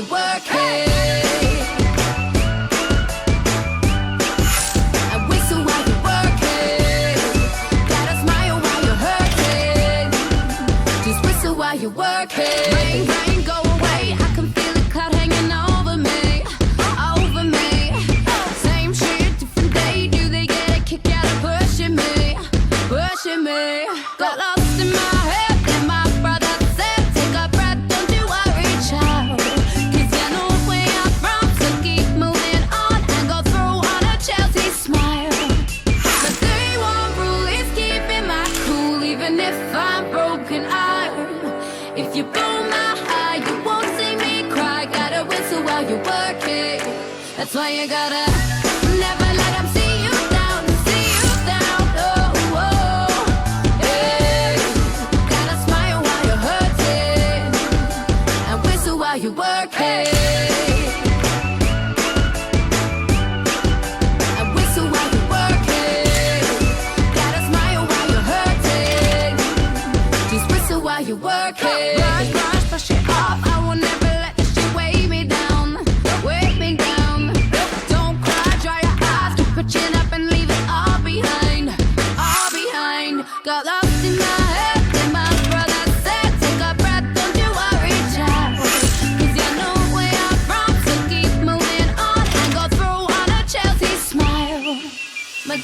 you work it. I whistle while you work it. Gotta smile while you're hurting. Just whistle while you work it. Rain, rain, go away. I can feel the cloud hanging over me, over me. Same shit, different day. Do they get a kick out of pushing me, pushing me? Got lost in my head, and my brother said, take a breath, don't you worry, child. 'Cause you know where I'm from, so keep moving on and go through on a Chelsea smile. The 3-1 rule is keeping my cool, even if I'm broken iron. If you blow my high, you won't see me cry. Gotta whistle while you work it. That's why you gotta never let them see you down, see you down. Oh, oh, hey. Gotta smile while you're hurting and whistle while you work it. And whistle while you work it. Gotta smile while you're hurting. Just whistle while you work it. Brush it off. I will never let this shit weigh me down, weigh me down. Don't cry, dry your eyes, keep your chin up and leave it all behind, all behind. Got lost in my head, and my brother said, take a breath, don't you worry, child. 'Cause you know where I'm from, so keep moving on and go through on a Chelsea smile. But